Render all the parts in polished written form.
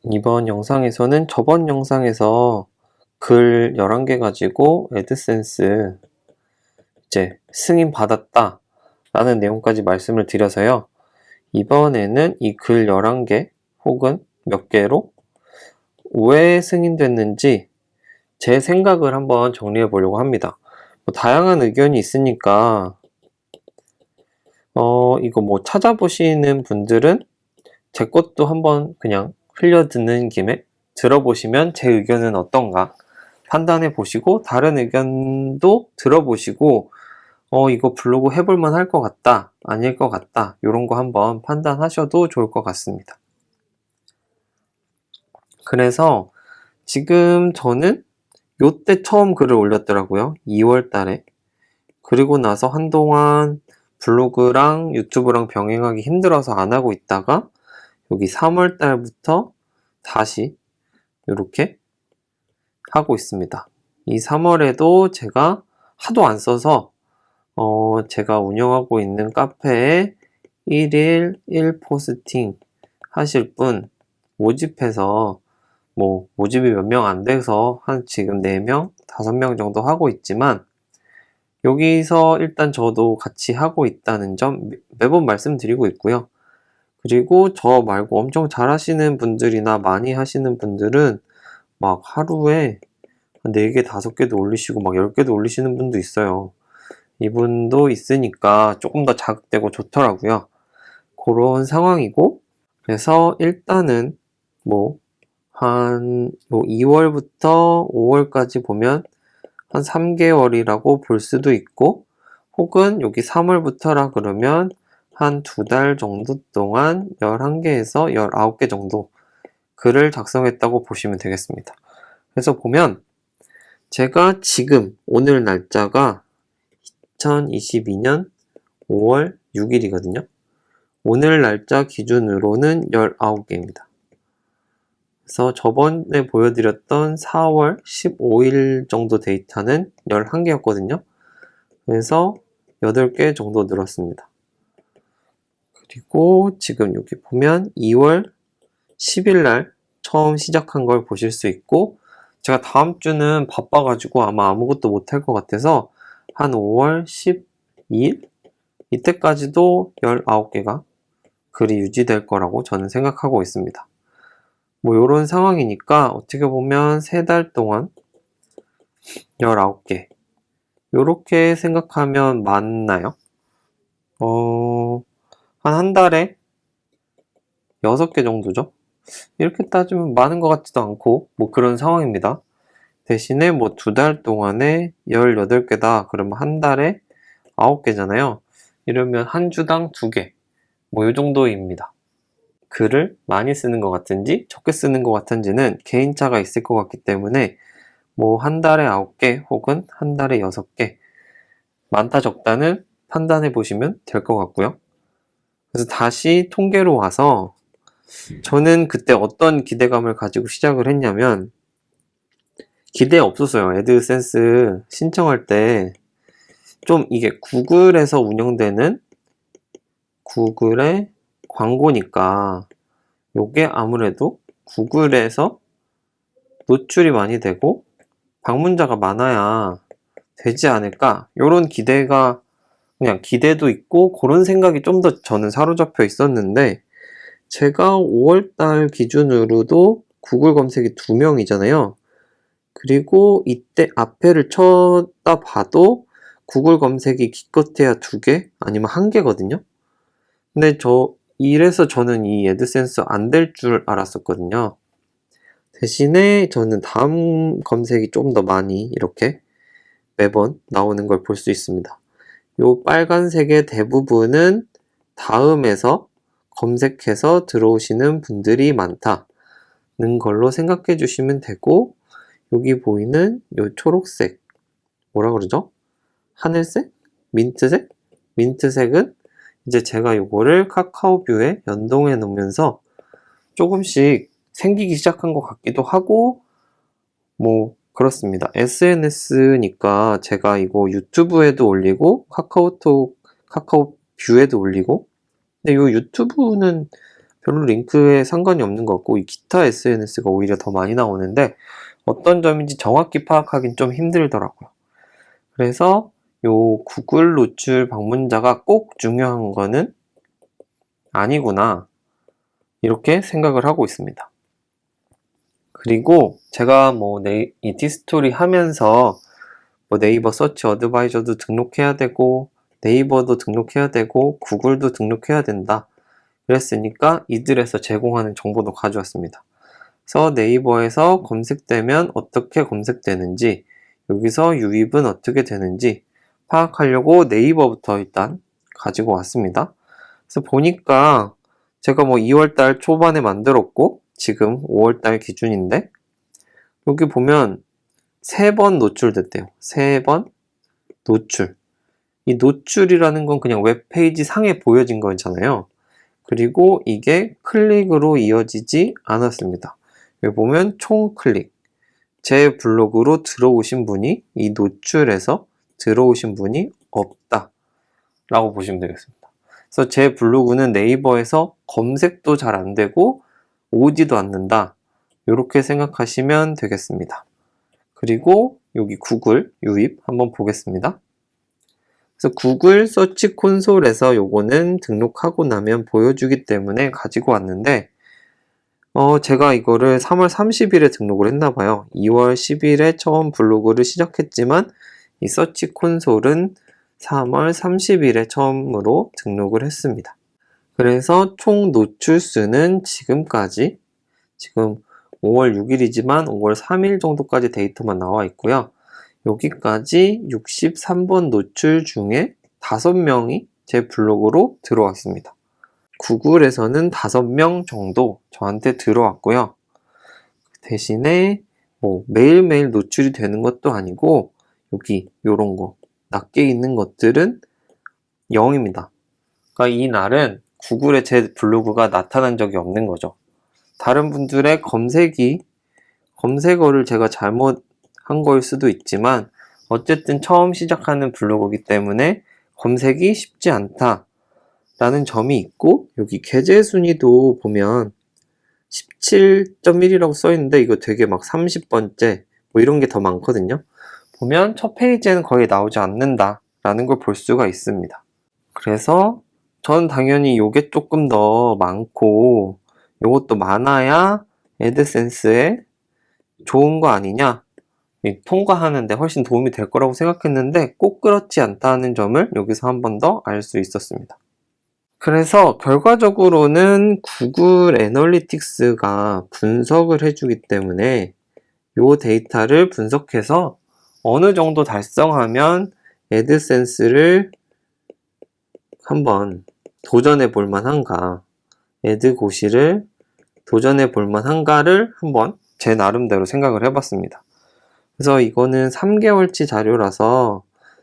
이번 영상에서는 저번 영상에서 글 11개 가지고 애드센스 이제 승인 받았다 라는 내용까지 말씀을 드려서요. 이번에는 이 글 11개 혹은 몇 개로 왜 승인됐는지 제 생각을 한번 정리해 보려고 합니다. 다양한 의견이 있으니까 이거 찾아보시는 분들은 제 것도 한번 그냥 흘려듣는 김에 들어보시면 제 의견은 어떤가 판단해 보시고, 다른 의견도 들어보시고 이거 블로그 해볼만 할 것 같다, 아닐 것 같다, 이런 거 한번 판단하셔도 좋을 것 같습니다. 그래서 지금 저는 요때 처음 글을 올렸더라고요. 2월 달에. 그리고 나서 한동안 블로그랑 유튜브랑 병행하기 힘들어서 안 하고 있다가 여기 3월 달부터 다시 이렇게 하고 있습니다. 이 3월에도 제가 하도 안 써서 제가 운영하고 있는 카페에 1일 1포스팅 하실 분 모집해서 모집이 몇 명 안 돼서 지금 4명, 5명 정도 하고 있지만, 여기서 일단 저도 같이 하고 있다는 점 매번 말씀드리고 있고요. 그리고 저 말고 엄청 잘하시는 분들이나 많이 하시는 분들은 막 하루에 4개, 5개도 올리시고 막 10개도 올리시는 분도 있어요. 이분도 있으니까 조금 더 자극되고 좋더라고요. 그런 상황이고, 그래서 일단은 2월부터 5월까지 보면 한 3개월이라고 볼 수도 있고, 혹은 여기 3월부터라 그러면 한 2달 정도 동안 11개에서 19개 정도 글을 작성했다고 보시면 되겠습니다. 그래서 보면 제가 지금 오늘 날짜가 2022년 5월 6일이거든요. 오늘 날짜 기준으로는 19개입니다. 그래서 저번에 보여드렸던 4월 15일 정도 데이터는 11개였거든요. 그래서 8개 정도 늘었습니다. 그리고 지금 여기 보면 2월 10일 날 처음 시작한 걸 보실 수 있고, 제가 다음 주는 바빠가지고 아마 아무것도 못할 것 같아서 한 5월 12일? 이때까지도 19개가 글이 유지될 거라고 저는 생각하고 있습니다. 요런 상황이니까 어떻게 보면 3달 동안 19개. 요렇게 생각하면 맞나요? 한 달에 6개 정도죠? 이렇게 따지면 많은 것 같지도 않고, 그런 상황입니다. 대신에 2달 동안에 18개다. 그러면 한 달에 9개잖아요. 이러면 한 주당 2개. 요 정도입니다. 글을 많이 쓰는 것 같은지 적게 쓰는 것 같은지는 개인차가 있을 것 같기 때문에 한 달에 9개 혹은 한 달에 6개, 많다 적다는 판단해 보시면 될 것 같고요. 그래서 다시 통계로 와서 저는 그때 어떤 기대감을 가지고 시작을 했냐면, 기대 없었어요. 애드센스 신청할 때 좀 이게 구글에서 운영되는 구글의 광고니까 요게 아무래도 구글에서 노출이 많이 되고 방문자가 많아야 되지 않을까, 요런 기대가, 그냥 기대도 있고 그런 생각이 좀 더 저는 사로잡혀 있었는데, 제가 5월달 기준으로도 구글 검색이 2명이잖아요. 그리고 이때 앞에를 쳐다봐도 구글 검색이 기껏해야 2개 아니면 1개거든요. 근데 이래서 저는 이 애드센스 안 될 줄 알았었거든요. 대신에 저는 다음 검색이 좀 더 많이 이렇게 매번 나오는 걸 볼 수 있습니다. 요 빨간색의 대부분은 다음에서 검색해서 들어오시는 분들이 많다는 걸로 생각해 주시면 되고, 여기 보이는 요 초록색, 뭐라 그러죠? 하늘색? 민트색? 민트색은 이제 제가 요거를 카카오뷰에 연동해 놓으면서 조금씩 생기기 시작한 것 같기도 하고, 그렇습니다. SNS니까 제가 이거 유튜브에도 올리고 카카오톡, 카카오뷰에도 올리고, 근데 요 유튜브는 별로 링크에 상관이 없는 것 같고 이 기타 SNS가 오히려 더 많이 나오는데 어떤 점인지 정확히 파악하긴 좀 힘들더라고요. 그래서 요 구글 노출 방문자가 꼭 중요한 거는 아니구나 이렇게 생각을 하고 있습니다. 그리고 제가 뭐 이티스토리 하면서 뭐 네이버 서치 어드바이저도 등록해야 되고 네이버도 등록해야 되고 구글도 등록해야 된다 그랬으니까 이들에서 제공하는 정보도 가져왔습니다. 그래서 네이버에서 검색되면 어떻게 검색되는지 여기서 유입은 어떻게 되는지 파악하려고 네이버부터 일단 가지고 왔습니다. 그래서 보니까 제가 뭐 2월달 초반에 만들었고 지금 5월달 기준인데 여기 보면 3번 노출됐대요. 3번 노출. 이 노출이라는 건 그냥 웹페이지 상에 보여진 거잖아요. 그리고 이게 클릭으로 이어지지 않았습니다. 여기 보면 총 클릭. 제 블로그로 들어오신 분이 이 노출에서 들어오신 분이 없다 라고 보시면 되겠습니다. 그래서 제 블로그는 네이버에서 검색도 잘 안 되고 오지도 않는다 이렇게 생각하시면 되겠습니다. 그리고 여기 구글 유입 한번 보겠습니다. 그래서 구글 서치 콘솔에서 요거는 등록하고 나면 보여주기 때문에 가지고 왔는데 제가 이거를 3월 30일에 등록을 했나봐요. 2월 10일에 처음 블로그를 시작했지만 이 서치 콘솔은 3월 30일에 처음으로 등록을 했습니다. 그래서 총 노출 수는 지금까지 지금 5월 6일이지만 5월 3일 정도까지 데이터만 나와 있고요. 여기까지 63번 노출 중에 5명이 제 블로그로 들어왔습니다. 구글에서는 5명 정도 저한테 들어왔고요. 대신에 뭐 매일매일 노출이 되는 것도 아니고 여기 요런 거 낮게 있는 것들은 0입니다. 그러니까 이 날은 구글에 제 블로그가 나타난 적이 없는 거죠. 다른 분들의 검색어를 제가 잘못한 거일 수도 있지만 어쨌든 처음 시작하는 블로그이기 때문에 검색이 쉽지 않다 라는 점이 있고 여기 게재 순위도 보면 17.1이라고 써있는데 이거 되게 막 30번째 뭐 이런 게 더 많거든요. 보면 첫 페이지에는 거의 나오지 않는다 라는 걸 볼 수가 있습니다. 그래서 전 당연히 요게 조금 더 많고 요것도 많아야 애드센스에 좋은 거 아니냐 통과하는데 훨씬 도움이 될 거라고 생각했는데 꼭 그렇지 않다는 점을 여기서 한 번 더 알 수 있었습니다. 그래서 결과적으로는 구글 애널리틱스가 분석을 해주기 때문에 이 데이터를 분석해서 어느 정도 달성하면 애드센스를 한번 도전해 볼 만한가, 애드고시를 도전해 볼 만한가를 한번 제 나름대로 생각을 해봤습니다. 그래서 이거는 3개월치 자료라서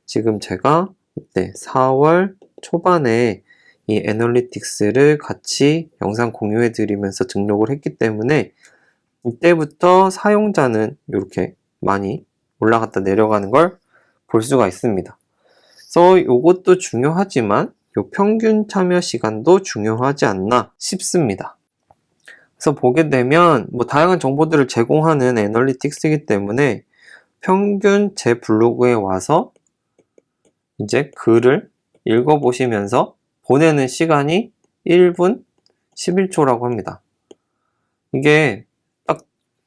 지금 제가 이때 4월 초반에 이 애널리틱스를 같이 영상 공유해 드리면서 등록을 했기 때문에 이때부터 사용자는 이렇게 많이 올라갔다 내려가는 걸 볼 수가 있습니다. 그래서 이것도 중요하지만 요 평균 참여 시간도 중요하지 않나 싶습니다. 그래서 보게 되면 뭐 다양한 정보들을 제공하는 애널리틱스이기 때문에 평균 제 블로그에 와서 이제 글을 읽어보시면서 보내는 시간이 1분 11초라고 합니다. 이게 딱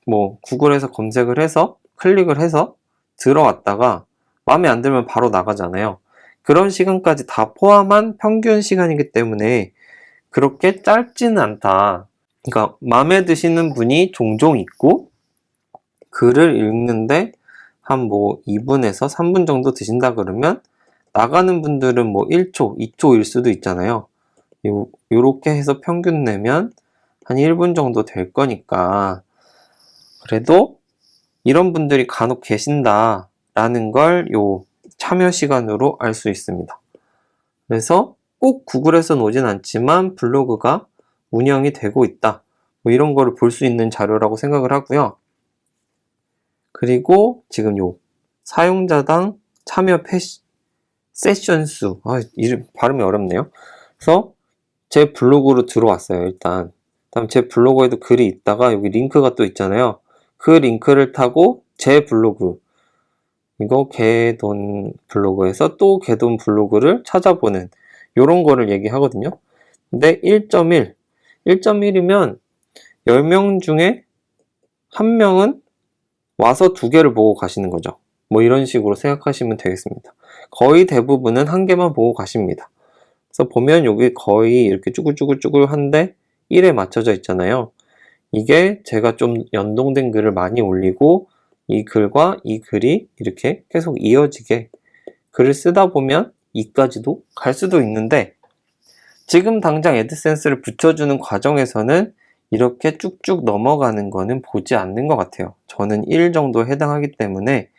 뭐 구글에서 검색을 해서 클릭을 해서 들어왔다가 마음에 안 들면 바로 나가잖아요. 그런 시간까지 다 포함한 평균 시간이기 때문에 그렇게 짧지는 않다. 그러니까 마음에 드시는 분이 종종 있고 글을 읽는데 한 뭐 2분에서 3분 정도 드신다 그러면 나가는 분들은 뭐 1초, 2초일 수도 있잖아요. 요렇게 해서 평균 내면 한 1분 정도 될 거니까 그래도 이런 분들이 간혹 계신다라는 걸 요 참여 시간으로 알 수 있습니다. 그래서 꼭 구글에서 오진 않지만 블로그가 운영이 되고 있다. 뭐 이런 거를 볼 수 있는 자료라고 생각을 하고요. 그리고 지금 요 사용자당 참여 세션 수, 이름 발음이 어렵네요. 그래서 제 블로그로 들어왔어요. 일단 다음 제 블로그에도 글이 있다가 여기 링크가 또 있잖아요. 그 링크를 타고 제 블로그, 이거 개돈 블로그에서 또 개돈 블로그를 찾아보는 요런 거를 얘기하거든요. 근데 1.1, 1.1이면 10명 중에 1명은 와서 2개를 보고 가시는 거죠. 뭐 이런 식으로 생각하시면 되겠습니다. 거의 대부분은 1개만 보고 가십니다. 그래서 보면 여기 거의 이렇게 쭈글쭈글쭈글한데 1에 맞춰져 있잖아요. 이게 제가 좀 연동된 글을 많이 올리고 이 글과 이 글이 이렇게 계속 이어지게 글을 쓰다 보면 2까지도 갈 수도 있는데, 지금 당장 애드센스를 붙여주는 과정에서는 이렇게 쭉쭉 넘어가는 거는 보지 않는 것 같아요. 저는 1 정도에 해당하기 때문에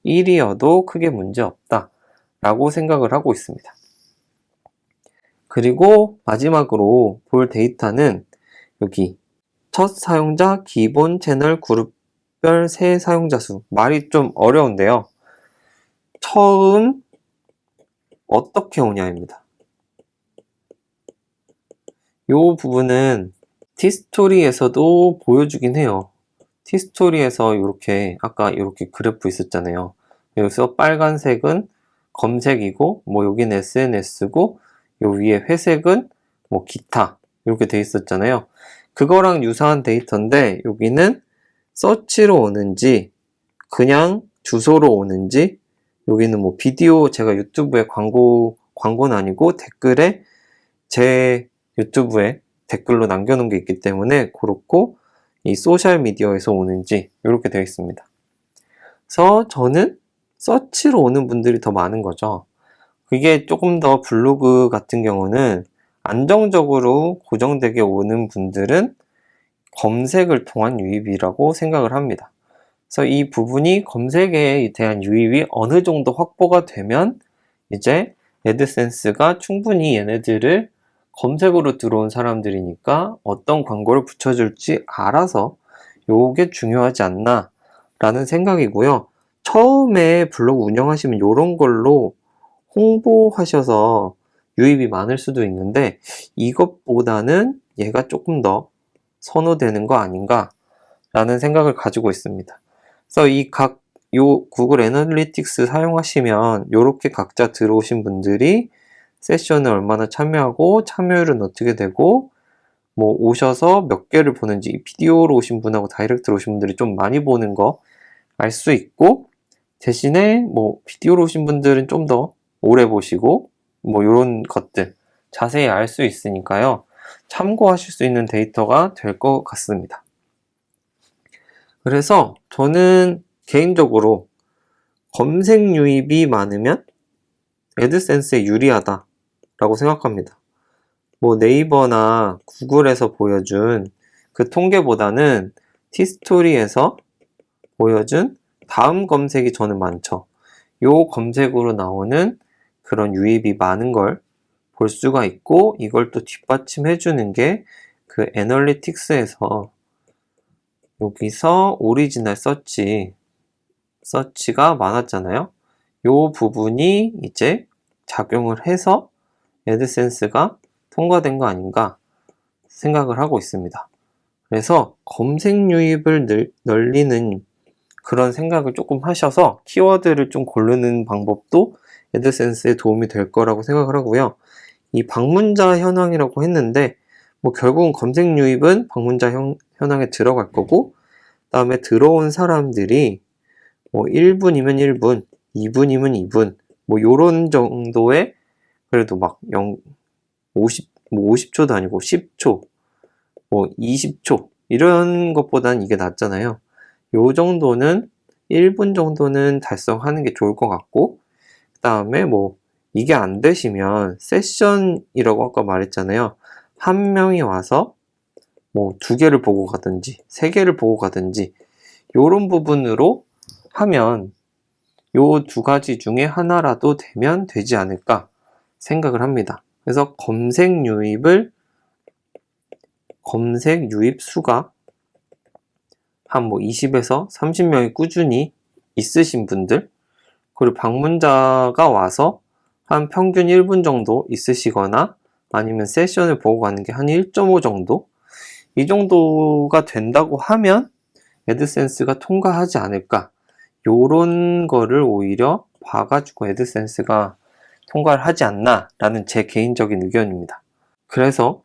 1이어도 크게 문제 없다 라고 생각을 하고 있습니다. 그리고 마지막으로 볼 데이터는 여기 첫 사용자 기본 채널 그룹별 새 사용자 수. 말이 좀 어려운데요. 처음 어떻게 오냐입니다. 이 부분은 티스토리에서도 보여주긴 해요. 티스토리에서 이렇게 아까 이렇게 그래프 있었잖아요. 여기서 빨간색은 검색이고 뭐 여기는 SNS고 요 위에 회색은 뭐 기타 이렇게 돼 있었잖아요. 그거랑 유사한 데이터인데 여기는 서치로 오는지 그냥 주소로 오는지, 여기는 뭐 비디오, 제가 유튜브에 광고는 아니고 댓글에 제 유튜브에 댓글로 남겨놓은 게 있기 때문에 그렇고 이 소셜미디어에서 오는지 이렇게 되어 있습니다. 그래서 저는 서치로 오는 분들이 더 많은 거죠. 그게 조금 더 블로그 같은 경우는 안정적으로 고정되게 오는 분들은 검색을 통한 유입이라고 생각을 합니다. 그래서 이 부분이 검색에 대한 유입이 어느 정도 확보가 되면 이제 애드센스가 충분히 얘네들을 검색으로 들어온 사람들이니까 어떤 광고를 붙여줄지 알아서 요게 중요하지 않나 라는 생각이고요. 처음에 블로그 운영하시면 요런 걸로 홍보하셔서 유입이 많을 수도 있는데 이것보다는 얘가 조금 더 선호되는 거 아닌가 라는 생각을 가지고 있습니다. 그래서 요 구글 애널리틱스 사용하시면 요렇게 각자 들어오신 분들이 세션을 얼마나 참여하고 참여율은 어떻게 되고 뭐 오셔서 몇 개를 보는지, 비디오로 오신 분하고 다이렉트로 오신 분들이 좀 많이 보는 거 알 수 있고, 대신에 뭐 비디오로 오신 분들은 좀 더 오래 보시고 뭐 요런 것들 자세히 알 수 있으니까요. 참고하실 수 있는 데이터가 될 것 같습니다. 그래서 저는 개인적으로 검색 유입이 많으면 애드센스에 유리하다 라고 생각합니다. 뭐 네이버나 구글에서 보여준 그 통계보다는 티스토리에서 보여준 다음 검색이 저는 많죠. 요 검색으로 나오는 그런 유입이 많은 걸 볼 수가 있고, 이걸 또 뒷받침해 주는 게 그 애널리틱스에서 여기서 오리지널 서치가 많았잖아요. 요 부분이 이제 작용을 해서 애드센스가 통과된 거 아닌가 생각을 하고 있습니다. 그래서 검색 유입을 늘리는 그런 생각을 조금 하셔서 키워드를 좀 고르는 방법도 애드센스에 도움이 될 거라고 생각을 하고요. 이 방문자 현황이라고 했는데 뭐 결국은 검색 유입은 방문자 현황에 들어갈 거고, 그다음에 들어온 사람들이 뭐 1분이면 1분, 2분이면 2분, 뭐 요런 정도의, 그래도 막 50초도 아니고 10초, 뭐 20초 이런 것보다는 이게 낫잖아요. 요 정도는 1분 정도는 달성하는 게 좋을 것 같고, 그 다음에 뭐 이게 안 되시면 세션이라고 아까 말했잖아요. 한 명이 와서 뭐 2개를 보고 가든지 3개를 보고 가든지 요런 부분으로 하면 요 2가지 중에 하나라도 되면 되지 않을까 생각을 합니다. 그래서 검색 유입 수가 한 뭐 20에서 30명이 꾸준히 있으신 분들, 그리고 방문자가 와서 한 평균 1분 정도 있으시거나 아니면 세션을 보고 가는 게 한 1.5 정도, 이 정도가 된다고 하면 애드센스가 통과하지 않을까, 요런 거를 오히려 봐가지고 애드센스가 통과를 하지 않나 라는 제 개인적인 의견입니다. 그래서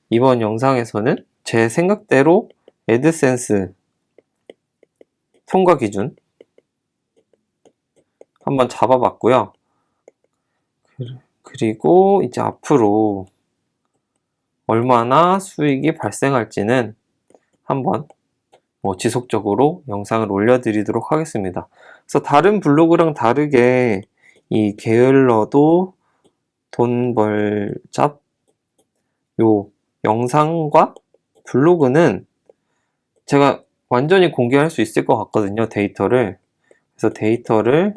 이번 영상에서는 제 생각대로 애드센스 통과 기준 한번 잡아봤고요. 그리고 이제 앞으로 얼마나 수익이 발생할지는 한번 지속적으로 영상을 올려드리도록 하겠습니다. 그래서 다른 블로그랑 다르게 이 게을러도 돈 벌잡 요 영상과 블로그는 제가 완전히 공개할 수 있을 것 같거든요, 데이터를. 그래서 데이터를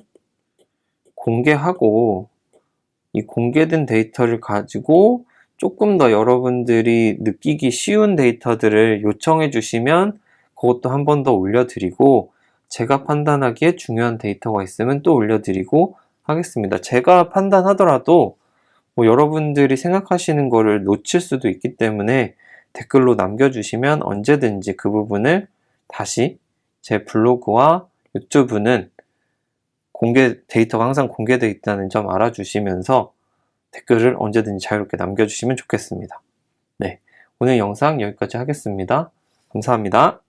공개하고 이 공개된 데이터를 가지고 조금 더 여러분들이 느끼기 쉬운 데이터들을 요청해 주시면 그것도 한 번 더 올려드리고, 제가 판단하기에 중요한 데이터가 있으면 또 올려드리고 하겠습니다. 제가 판단하더라도 여러분들이 생각하시는 거를 놓칠 수도 있기 때문에 댓글로 남겨주시면 언제든지 그 부분을 다시, 제 블로그와 유튜브는 데이터가 항상 공개되어 있다는 점 알아주시면서 댓글을 언제든지 자유롭게 남겨주시면 좋겠습니다. 네, 오늘 영상 여기까지 하겠습니다. 감사합니다.